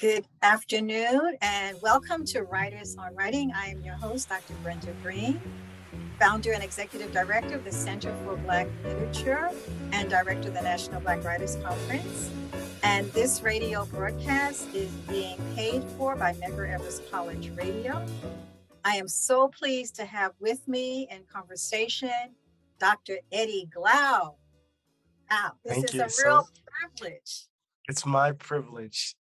Good afternoon and welcome to Writers on Writing. I am your host, Dr. Brenda Greene, founder and executive director of the Center for Black Literature and director of the National Black Writers Conference. And this radio broadcast is being paid for by Medgar Evers College Radio. I am so pleased to have with me in conversation Dr. Eddie Glaude. Wow, this Thank is you. a real privilege. It's my privilege.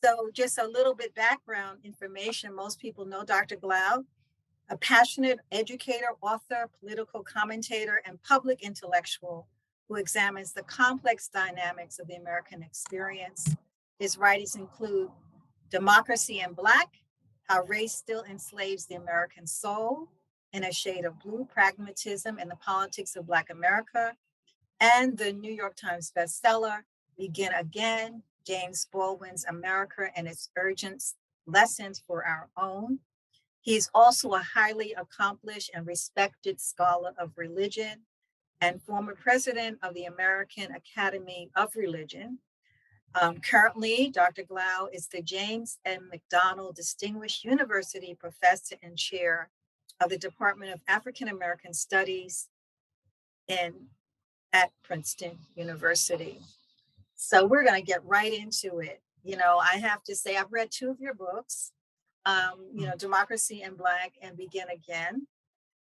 So just a little bit background information. Most people know Dr. Glaude, a passionate educator, author, political commentator, and public intellectual who examines the complex dynamics of the American experience. His writings include Democracy in Black, How Race Still Enslaves the American Soul, In a Shade of Blue, Pragmatism and the Politics of Black America, and the New York Times bestseller, Begin Again, James Baldwin's America and its Urgent Lessons for Our Own. He's also a highly accomplished and respected scholar of religion and former president of the American Academy of Religion. Currently, Dr. Glaude is the James M. McDonald Distinguished University Professor and Chair of the Department of African American Studies at Princeton University. So we're going to get right into it. I have to say, I've read two of your books, Democracy in Black and Begin Again.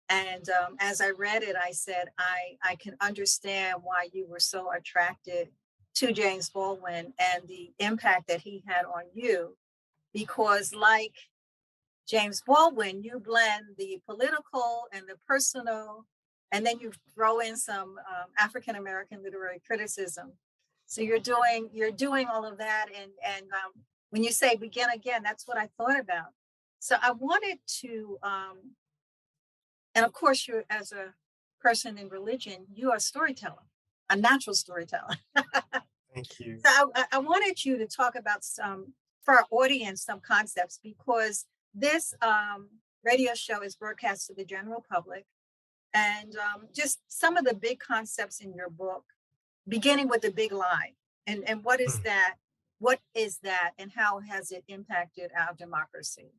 And as I read it, I said, I can understand why you were so attracted to James Baldwin and the impact that he had on you, because like James Baldwin, you blend the political and the personal, and then you throw in some African American literary criticism. So you're doing all of that, and when you say begin again, that's what I thought about. So I wanted to, and of course, you as a person in religion, you are a storyteller, a natural storyteller. Thank you. So I wanted you to talk about for our audience, some concepts, because this radio show is broadcast to the general public, and just some of the big concepts in your book, beginning with the big lie, and what is that? What is that, and how has it impacted our democracy?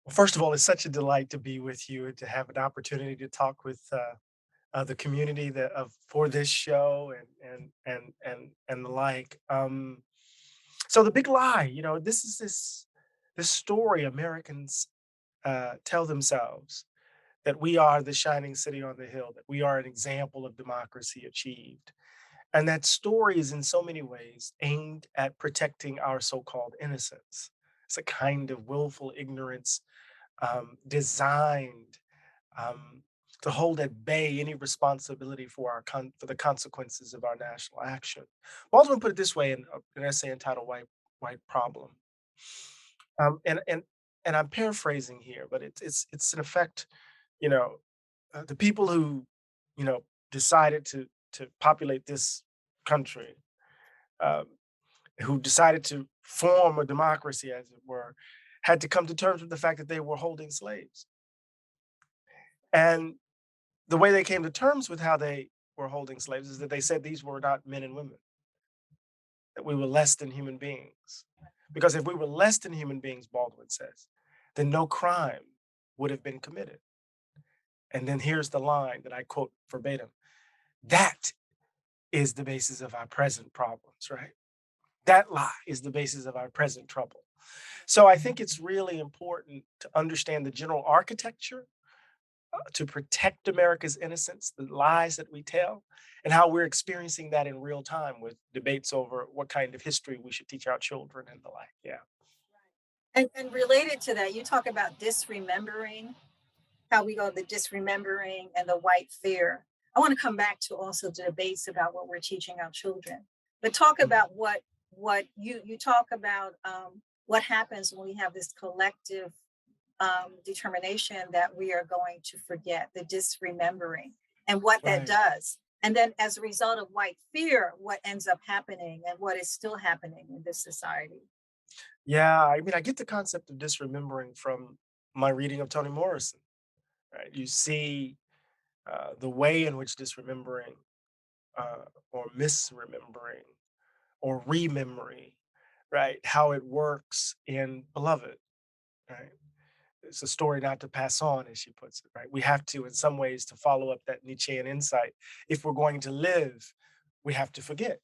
Well, first of all, it's such a delight to be with you and to have an opportunity to talk with the community for this show and the like. So the big lie, this is this story Americans tell themselves that we are the shining city on the hill, that we are an example of democracy achieved. And that story is in so many ways aimed at protecting our so-called innocence. It's a kind of willful ignorance designed um, to hold at bay any responsibility for for the consequences of our national action. Baldwin put it this way in an essay entitled "White Problem," um, and and and I'm paraphrasing here, but it's in effect, you know, the people who, decided to populate this country, um, who decided to form a democracy, as it were, had to come to terms with the fact that they were holding slaves. And the way they came to terms with how they were holding slaves is that they said these were not men and women, that we were less than human beings. Because if we were less than human beings, Baldwin says, then no crime would have been committed. And then here's the line that I quote verbatim: that is the basis of our present problems, right? That lie is the basis of our present trouble. So I think it's really important to understand the general architecture to protect America's innocence, the lies that we tell, and how we're experiencing that in real time with debates over what kind of history we should teach our children and the like. Yeah. And related to that, you talk about disremembering, how we go the disremembering and the white fear. I want to come back to also the debates about what we're teaching our children, but talk Mhm. about what you talk about, what happens when we have this collective determination that we are going to forget, the disremembering, and what that Right. does. And then as a result of white fear, what ends up happening and what is still happening in this society. Yeah. I mean, I get the concept of disremembering from my reading of Toni Morrison, right? You see the way in which disremembering or misremembering or rememory, right? How it works in Beloved, right? It's a story not to pass on, as she puts it, right? We have to, in some ways, to follow up that Nietzschean insight. If we're going to live, we have to forget,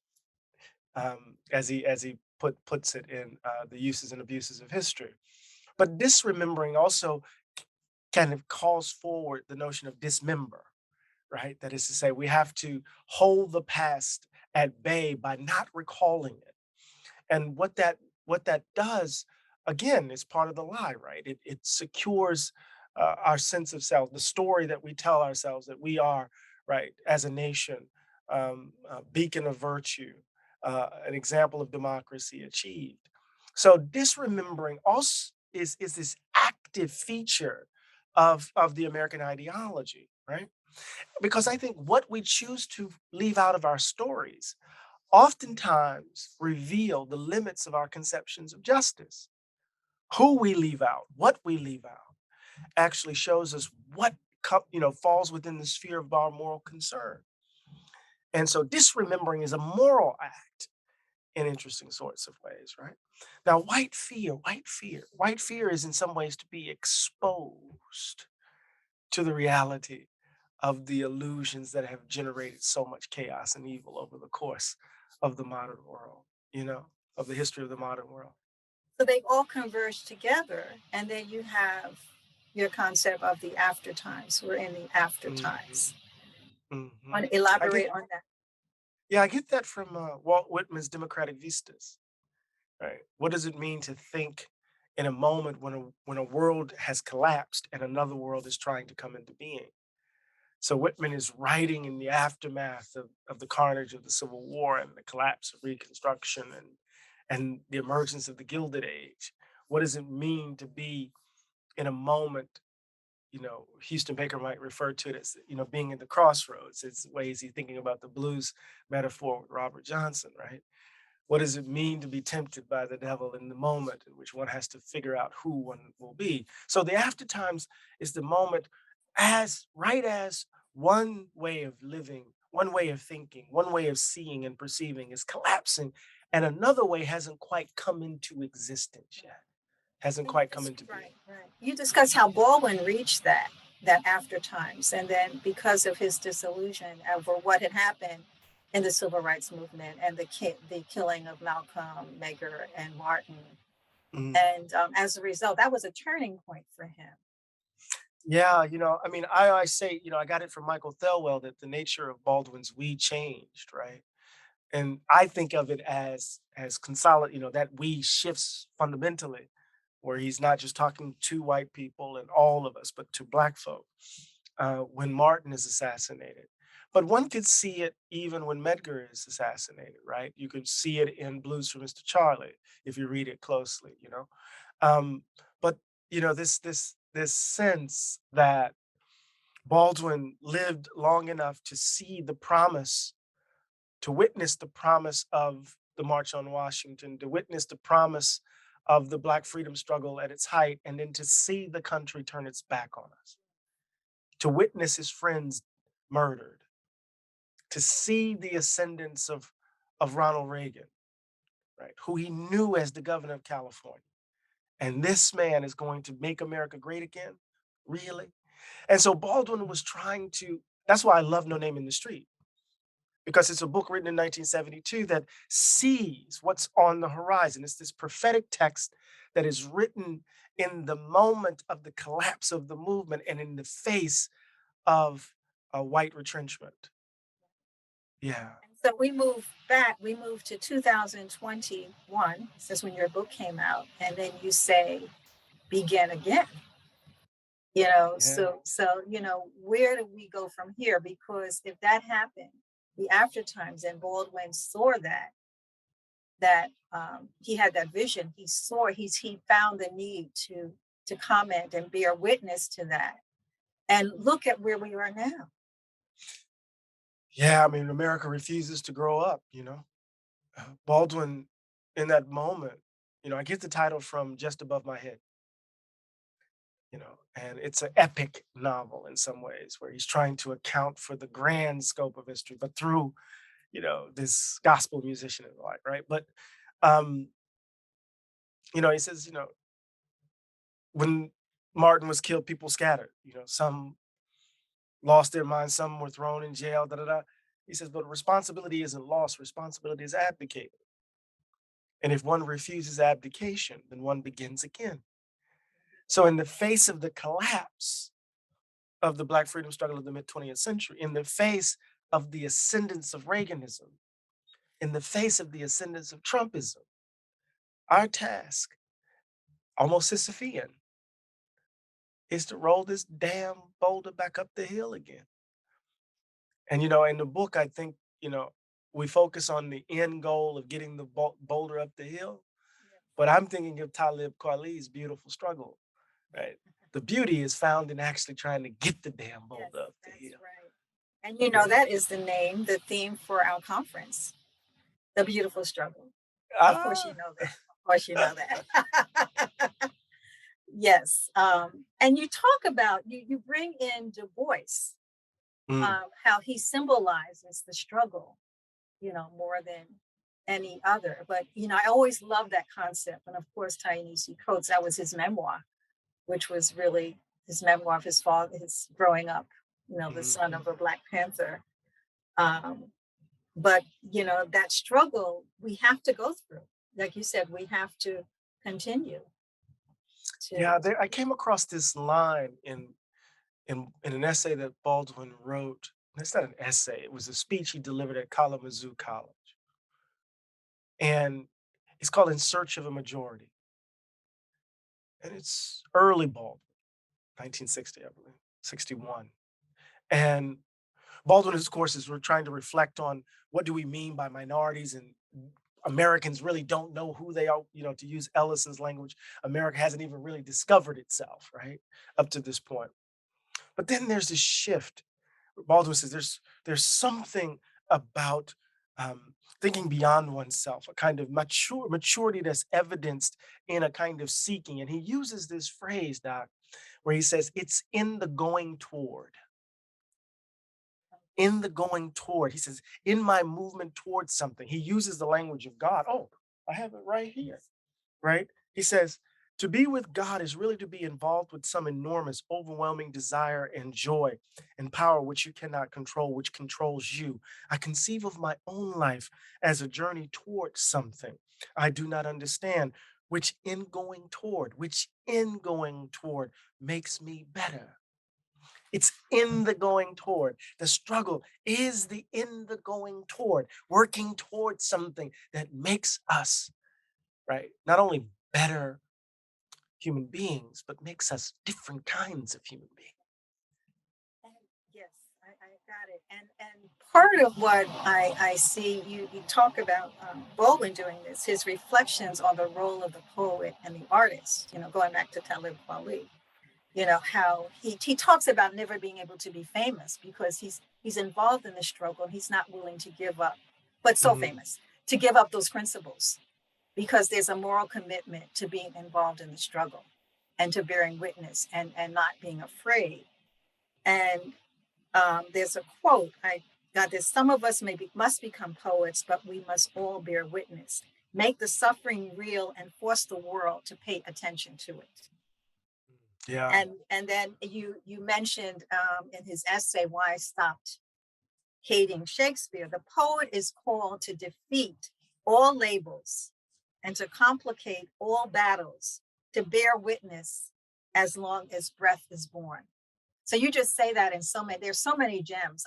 as he puts it in the uses and abuses of history. But disremembering also kind of calls forward the notion of dismember, right? That is to say, we have to hold the past at bay by not recalling it. And what that does, again, is part of the lie, right? It secures our sense of self, the story that we tell ourselves that we are, right, as a nation, a beacon of virtue, an example of democracy achieved. So disremembering also is this active feature of the American ideology, right? Because I think what we choose to leave out of our stories oftentimes reveal the limits of our conceptions of justice. Who we leave out, what we leave out, actually shows us what falls within the sphere of our moral concern. And so disremembering is a moral act in interesting sorts of ways, right? Now, white fear is in some ways to be exposed to the reality of the illusions that have generated so much chaos and evil over the course of the modern world, you know, of the history of the modern world. So they all converge together, and then you have your concept of the after times. We're in the after Mhm, times. mhm. Want to I get, elaborate on that? yeah, I get that from Walt Whitman's Democratic Vistas, right? What does it mean to think in a moment when a world has collapsed and another world is trying to come into being? So Whitman is writing in the aftermath of the carnage of the Civil War and the collapse of Reconstruction and the emergence of the Gilded Age. What does it mean to be in a moment? Houston Baker might refer to it as, being in the crossroads. It's ways he's thinking about the blues metaphor with Robert Johnson, right? What does it mean to be tempted by the devil in the moment in which one has to figure out who one will be? So the after times is the moment as right as one way of living, one way of thinking, one way of seeing and perceiving is collapsing, and another way hasn't quite come into existence yet, hasn't And you quite come just into being. right, right. You discuss how Baldwin reached that after times, and then because of his disillusion over what had happened in the civil rights movement and the killing of Malcolm, Medgar, and Martin, Mhm. and as a result, that was a turning point for him. Yeah, I mean, I say, I got it from Michael Thelwell that the nature of Baldwin's we changed, right? And I think of it as consolidate, that we shifts fundamentally, where he's not just talking to white people and all of us, but to black folk when Martin is assassinated. But one could see it even when Medgar is assassinated, right? You could see it in Blues for Mr. Charlie if you read it closely. Um, but this sense that Baldwin lived long enough to see the promise, to witness the promise of the March on Washington, to witness the promise of the Black freedom struggle at its height, and then to see the country turn its back on us, to witness his friends murdered, to see the ascendance of Ronald Reagan, right, who he knew as the governor of California. And this man is going to make America great again? Really? And so Baldwin was trying to, that's why I love No Name in the Street, because it's a book written in 1972 that sees what's on the horizon. It's this prophetic text that is written in the moment of the collapse of the movement and in the face of a white retrenchment. Yeah. And so we move back, we move to 2021, since when your book came out, and then you say begin again. Yeah. Where do we go from here? Because if that happened, the after times, and Baldwin saw that he had that vision, he found the need to comment and bear witness to that, and look at where we are now. Yeah. I mean, America refuses to grow up. Baldwin, in that moment, I get the title from Just Above My Head, and it's an epic novel in some ways where he's trying to account for the grand scope of history, but through this gospel musician and the like, right? But um, he says, when Martin was killed, people scattered. Some lost their minds, some were thrown in jail, da da da. He says, but responsibility isn't lost, responsibility is abdicated. And if one refuses abdication, then one begins again. So, in the face of the collapse of the Black freedom struggle of the mid 20th century, in the face of the ascendance of Reaganism, in the face of the ascendance of Trumpism, our task, almost Sisyphean, is to roll this damn boulder back up the hill again. And, in the book, I think, we focus on the end goal of getting the boulder up the hill, but I'm thinking of Talib Kweli's beautiful struggle, right? The beauty is found in actually trying to get the damn Yes, boulder up the that's hill. right. And Yeah. that is the theme for our conference, The Beautiful Struggle. Of course you Ah. know that. Of course you know that. Yes. And you talk about you bring in Du Bois, Mm, how he symbolizes the struggle, more than any other. But I always love that concept. And of course, Ta-Nehisi Coates, that was his memoir, which was really his memoir of his father, his growing up, the son mhm. of a Black Panther. Um, but that struggle we have to go through. Like you said, we have to continue Yeah, to I came across this line in an essay that Baldwin wrote. It's not an essay, it was a speech he delivered at Kalamazoo College. And it's called In Search of a Majority. And it's early Baldwin, 1960, I believe, 61. And Baldwin, of course, is we're trying to reflect on what do we mean by minorities, and Americans really don't know who they are. To use Ellison's language, America hasn't even really discovered itself, right? Up to this point. But then there's this shift. Baldwin says there's something about thinking beyond oneself, a kind of maturity that's evidenced in a kind of seeking. And he uses this phrase, Doc, where he says, it's in the going toward. In the going toward. He says, in my movement towards something. He uses the language of God. Oh, I have it right here, right? He says, to be with God is really to be involved with some enormous, overwhelming desire and joy and power which you cannot control, which controls you. I conceive of my own life as a journey towards something I do not understand, which in going toward makes me better. It's in the going toward. The struggle is the in the going toward, working towards something that makes us, right, not only better human beings, but makes us different kinds of human beings. and yes, I got it. And part of what I see you talk about Baldwin doing this, his reflections on the role of the poet and the artist, going back to Talib Kweli, how he talks about never being able to be famous because he's involved in the struggle and he's not willing to give up, but so Mhm. famous to give up those principles because there's a moral commitment to being involved in the struggle and to bearing witness and not being afraid. And there's a quote I got this: some of us must become poets, but we must all bear witness, make the suffering real and force the world to pay attention to it. Yeah. And then you mentioned in his essay why I stopped hating Shakespeare. The poet is called to defeat all labels and to complicate all battles, to bear witness as long as breath is born. So you just say that in there's so many gems.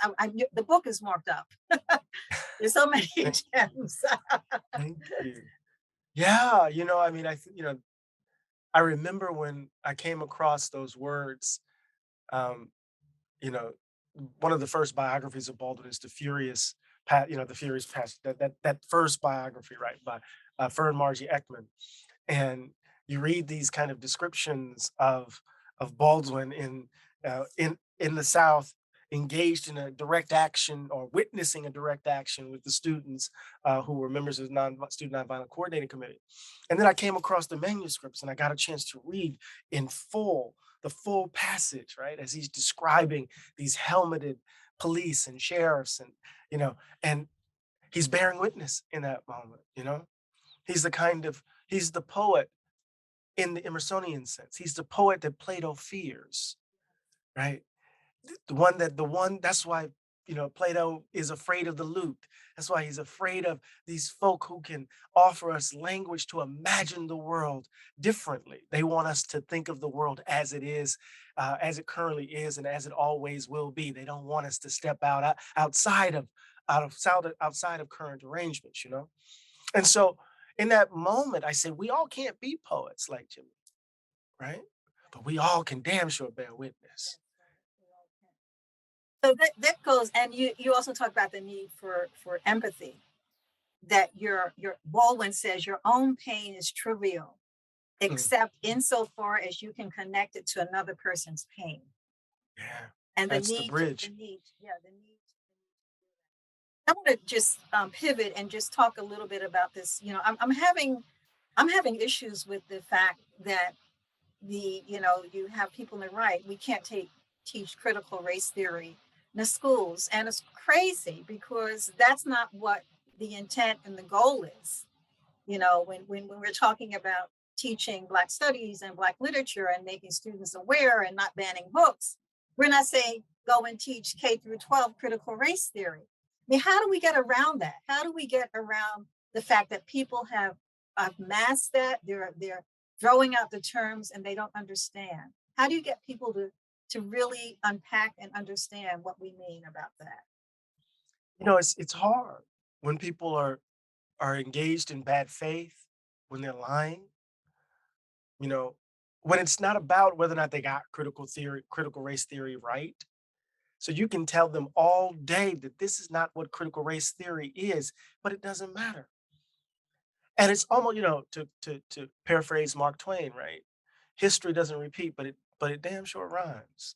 The book is marked up. There's so many Thank gems. thank you. Yeah, I mean, I remember when I came across those words. Um, you know, One of the first biographies of Baldwin is The Furious Passion. That first biography, right, by Fern Margie Ekman. And you read these kind of descriptions of Baldwin in the South, engaged in a direct action or witnessing a direct action with the students who were members of the student nonviolent coordinating committee. And then I came across the manuscripts and I got a chance to read in full the full passage, right, as he's describing these helmeted police and sheriffs, and you know and He's bearing witness in that moment, you know? He's the kind of he's the poet in the Emersonian sense. He's the poet that Plato fears, right? The one that's why, Plato is afraid of the lute. That's why he's afraid of these folk who can offer us language to imagine the world differently. They want us to think of the world as it is, as it currently is, and as it always will be. They don't want us to step outside of current arrangements, And so in that moment, I said, we all can't be poets like Jimmy, right? But we all can damn sure bear witness. So that goes, and you also talk about the need for empathy. That your Baldwin says your own pain is trivial, Mm, except insofar as you can connect it to another person's pain. yeah, And that's the bridge. the need. I want to just pivot and just talk a little bit about this. I'm having issues with the fact that you have people in the right. We can't teach critical race theory in the schools, and it's crazy because that's not what the intent and the goal is. When we're talking about teaching Black studies and Black literature and making students aware and not banning books, we're not saying go and teach K through 12 critical race theory. I mean, how do we get around that? How do we get around the fact that people have masked that? They're throwing out the terms and they don't understand. How do you get people to really unpack and understand what we mean about that? It's hard when people are engaged in bad faith, when they're lying, you know, when it's not about whether or not they got critical race theory right. So you can tell them all day that this is not what critical race theory is, but it doesn't matter. And it's almost, to paraphrase Mark Twain, right? History doesn't repeat, but it damn sure rhymes.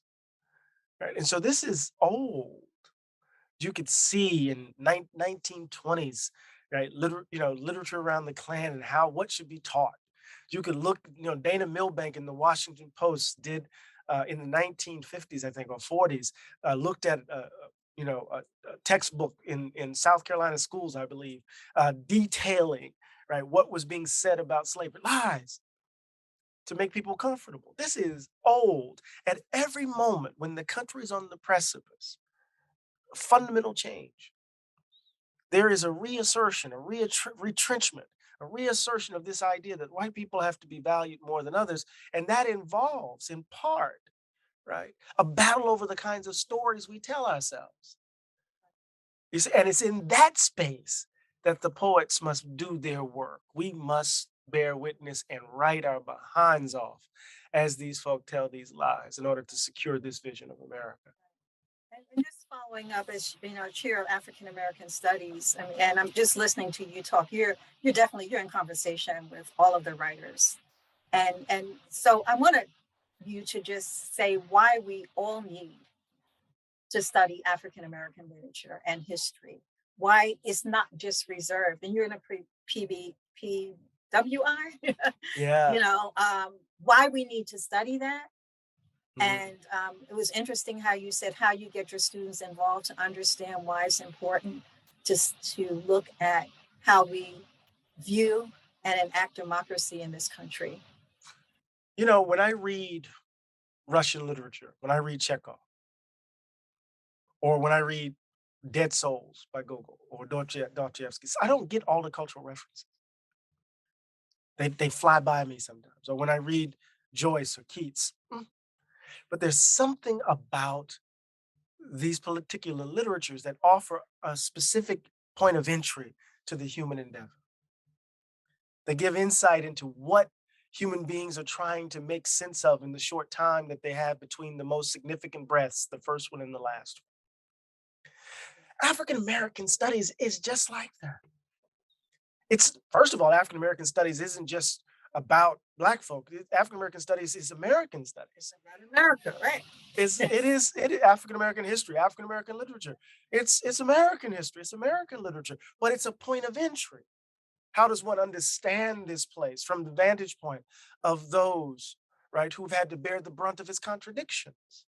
Right. And so this is old. You could see in 1920s, right, literature around the Klan and what should be taught. You could look, Dana Milbank in the Washington Post did in the 1950s, I think, or 40s, looked at a textbook in South Carolina schools, I believe, detailing right what was being said about slavery. Lies to make people comfortable. This is old. At every moment when the country is on the precipice of fundamental change, there is a reassertion, retrenchment, a reassertion of this idea that white people have to be valued more than others. And that involves, in part, right, a battle over the kinds of stories we tell ourselves. You see, and it's in that space that the poets must do their work. We must bear witness and write our behinds off as these folk tell these lies in order to secure this vision of America. And just following up as chair of African American Studies, and I'm just listening to you talk. You're in conversation with all of the writers, and so I wanted you to just say why we all need to study African American literature and history. Why it's not just reserved, and you're in a PWI, Yeah. why we need to study that. Mhm. And it was interesting how you said how you get your students involved to understand why it's important to look at how we view and enact democracy in this country. When I read Russian literature, when I read Chekhov, or when I read Dead Souls by Gogol or Dostoevsky, I don't get all the cultural references. They fly by me sometimes. Or when I read Joyce or Keats, but there's something about these particular literatures that offer a specific point of entry to the human endeavor. They give insight into what human beings are trying to make sense of in the short time that they have between the most significant breaths, the first one and the last one. African American studies is just like that. It's first of all, African American studies isn't just about Black folk. African American studies is American studies. About America, right? It is African American history, African American literature. It's American history, it's American literature, but it's a point of entry. How does one understand this place from the vantage point of those, right, who've had to bear the brunt of its contradictions,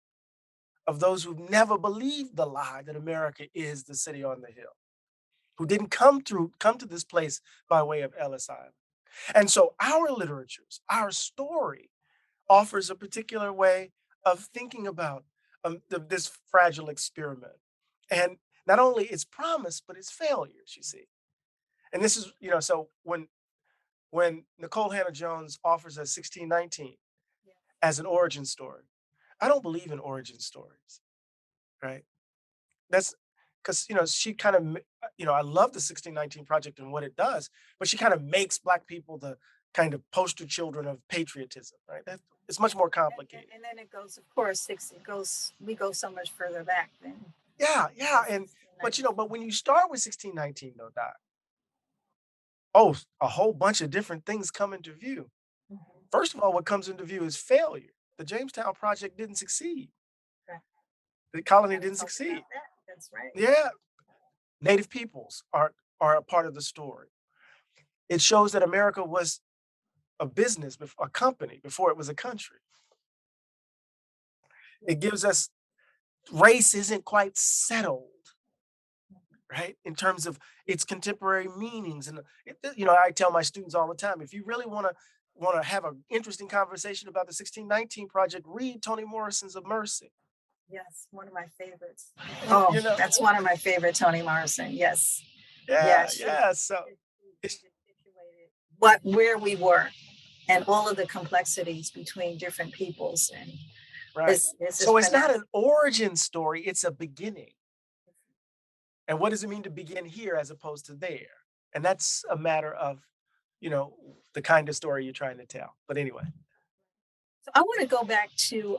of those who've never believed the lie that America is the city on the hill? who didn't come to this place by way of Ellis Island. And so our literatures, our story offers a particular way of thinking about this fragile experiment. And not only its promise, but its failures, you see. And this is, so when Nicole Hannah Jones offers us 1619 Yeah. as an origin story, I don't believe in origin stories, right? That's because she kind of I love the 1619 project and what it does, but she kind of makes black people the kind of poster children of patriotism, right? It's much more complicated. And then it goes, of course, we go so much further back than Yeah, yeah, just and but 1619. but when you start with 1619 though, Doc, oh, a whole bunch of different things come into view. Mhm. First of all, what comes into view is failure. The Jamestown project didn't succeed. Right. The colony Gotta didn't talk about succeed. that. That's right. Yeah, Native peoples are a part of the story. It shows that America was a business, a company before it was a country. It gives us race isn't quite settled, right? In terms of its contemporary meanings. And I tell my students all the time, if you really want to have an interesting conversation about the 1619 project, read Toni Morrison's Of Mercy. Yes, one of my favorites. You, Oh, you know, that's one of my favorite Toni Morrison. Yes. Yeah, yeah, yeah. So she it's just situated what where we were and all of the complexities between different peoples, and right. it's So just it's not an phenomenal. origin story, it's a beginning. And what does it mean to begin here as opposed to there? And that's a matter of, you know, the kind of story you're trying to tell. But anyway. So I want to go back to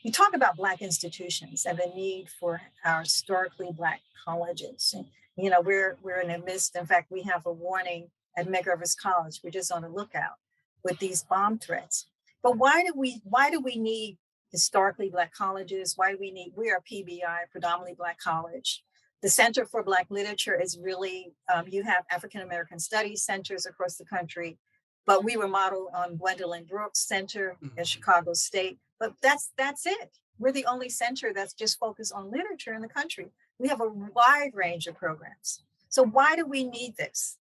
you talk about Black institutions and the need for our historically Black colleges. And, we're in the midst. In fact, we have a warning at Medgar College. We're just on the lookout with these bomb threats. But why do we need historically Black colleges? We are PBI, predominantly Black college. The Center for Black Literature is really, you have African American Studies centers across the country, but we were modeled on Gwendolyn Brooks Center at Mhm. Chicago State. But that's it. We're the only center that's just focused on literature in the country. We have a wide range of programs. So why do we need this?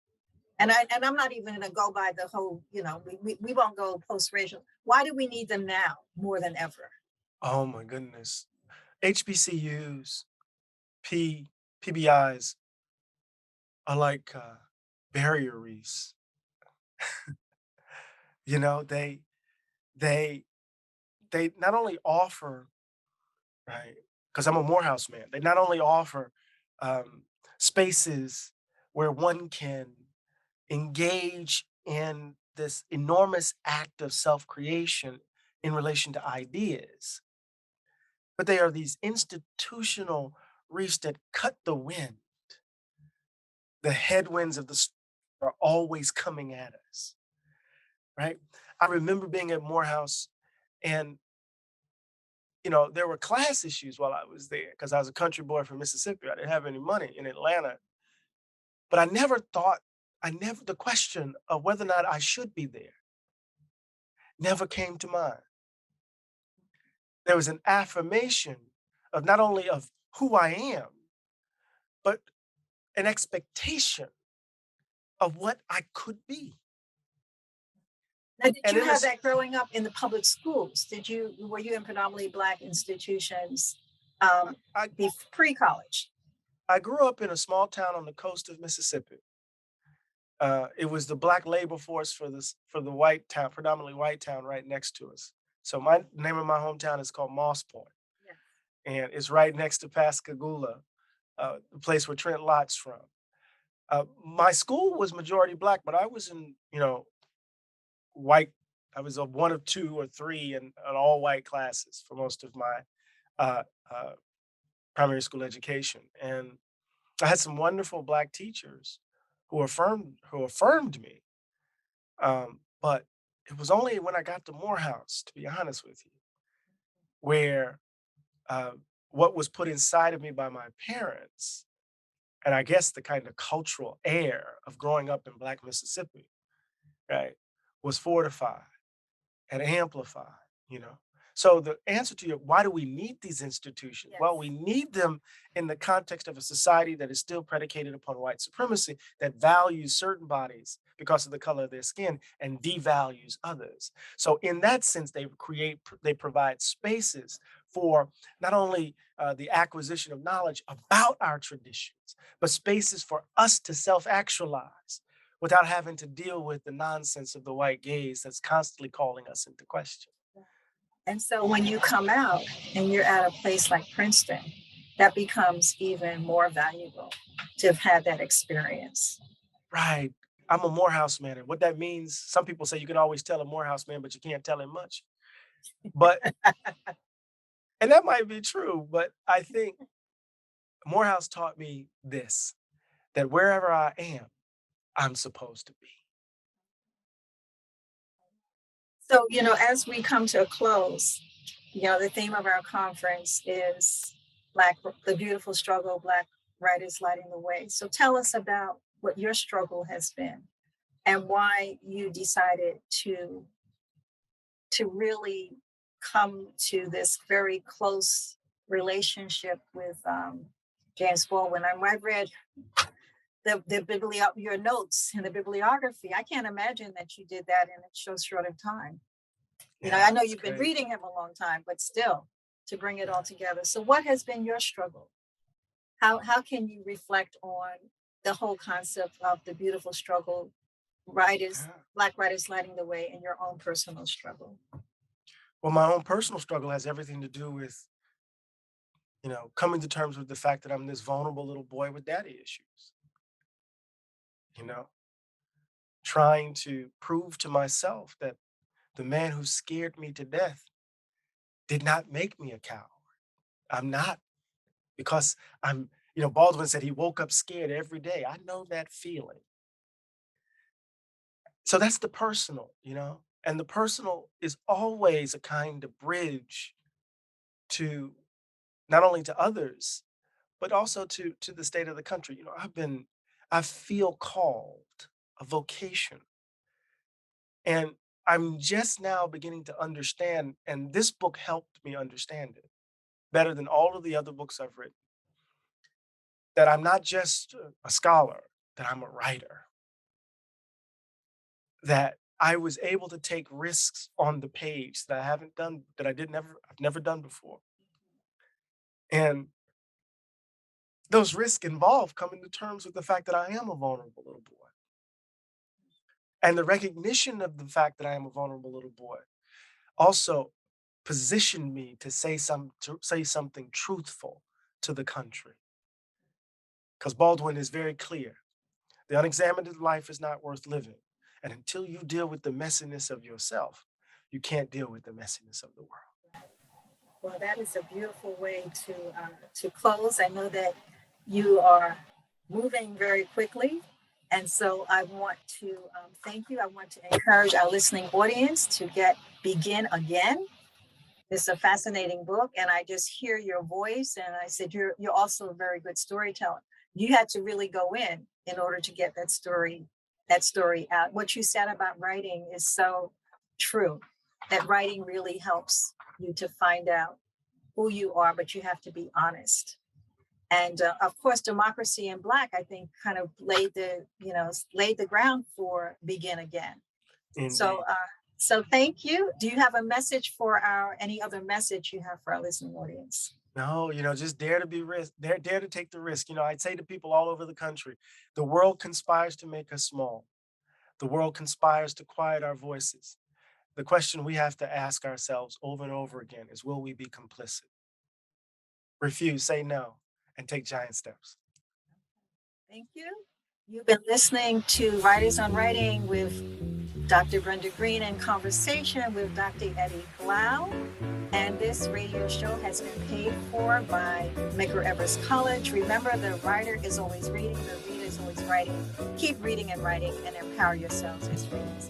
And I'm not even going to go by the whole, we won't go post racial. Why do we need them now more than ever? Oh my goodness. HBCUs, P PBIs are like barrier reefs. You know, they they not only offer, right, because I'm a Morehouse man, they not only offer um, spaces where one can engage in this enormous act of self-creation in relation to ideas, but they are these institutional reefs that cut the wind. The headwinds of the storm are always coming at us, right? I remember being at Morehouse and there were class issues while I was there because I was a country boy from Mississippi. I didn't have any money in Atlanta, but the question of whether or not I should be there never came to mind. There was an affirmation of not only of who I am, but an expectation of what I could be. Now, did And you in a, have that growing up in the public schools? Were you in predominantly Black institutions I, pre-college? I grew up in a small town on the coast of Mississippi. It was the black labor force for the white town, predominantly white town, right next to us. So my name of my hometown is called Moss Point, Yes. and it's right next to Pascagoula, the place where Trent Lott's from. My school was majority black, but I was in white. I was a one of two or three in an all white classes for most of my uh, uh, primary school education, and I had some wonderful black teachers who affirmed me. But it was only when I got to Morehouse, to be honest with you, where uh, what was put inside of me by my parents, and I guess the kind of cultural air of growing up in Black Mississippi, right, was fortified and amplified. You know, So the answer to your why do we need these institutions? Well, Yes. we need them in the context of a society that is still predicated upon white supremacy, that values certain bodies because of the color of their skin and devalues others. So in that sense, they provide spaces for not only the acquisition of knowledge about our traditions, but spaces for us to self-actualize without having to deal with the nonsense of the white gaze that's constantly calling us into question. And so when you come out and you're at a place like Princeton, that becomes even more valuable to have had that experience. Right. I'm a Morehouse man. And what that means, some people say you can always tell a Morehouse man, but you can't tell him much. But, and that might be true, but I think Morehouse taught me this, that wherever I am, I'm supposed to be. So, as we come to a close, the theme of our conference is Black, the beautiful struggle, Black writers lighting the way. So tell us about what your struggle has been and why you decided to really come to this very close relationship with James Baldwin. I read your notes and the bibliography. I can't imagine that you did that in a so short of time. Yeah, I know it's you've been great. reading him a long time, but still to bring it Yeah. all together. So what has been your struggle? How can you reflect on the whole concept of the beautiful struggle, writers, Yeah. Black writers lighting the way, and your own personal struggle? Well, my own personal struggle has everything to do with, coming to terms with the fact that I'm this vulnerable little boy with daddy issues, you know, trying to prove to myself that the man who scared me to death did not make me a coward. I'm not, because Baldwin said he woke up scared every day. I know that feeling. So that's the personal. And the personal is always a kind of bridge to not only to others, but also to the state of the country. I feel called, a vocation. And I'm just now beginning to understand, and this book helped me understand it better than all of the other books I've written, that I'm not just a scholar, that I'm a writer, that I was able to take risks on the page that I haven't done, that I've never done before. And those risks involve coming to terms with the fact that I am a vulnerable little boy. And the recognition of the fact that I am a vulnerable little boy also positioned me to say something truthful to the country. Because Baldwin is very clear. The unexamined life is not worth living. And until you deal with the messiness of yourself, you can't deal with the messiness of the world. Well, that is a beautiful way to close. I know that you are moving very quickly, and so I want to thank you. I want to encourage our listening audience to Begin Again. It's a fascinating book, and I just hear your voice, and I said you're also a very good storyteller. You had to really go in order to get that story out. What you said about writing is so true. That writing really helps you to find out who you are, but you have to be honest. And of course, Democracy in Black, I think, kind of laid the ground for Begin Again. So, Indeed. so thank you. Do you have a message for any other message you have for our listening audience? No, just dare to be dare to take the risk. I'd say to people all over the country, the world conspires to make us small. The world conspires to quiet our voices. The question we have to ask ourselves over and over again is, will we be complicit? Refuse, say no, and take giant steps. Thank you. You've been listening to Writers on Writing with Dr. Brenda Greene in conversation with Dr. Eddie Glaude. And this radio show has been paid for by Medgar Evers College. Remember, the writer is always reading, the reader is always writing. Keep reading and writing and empower yourselves as readers.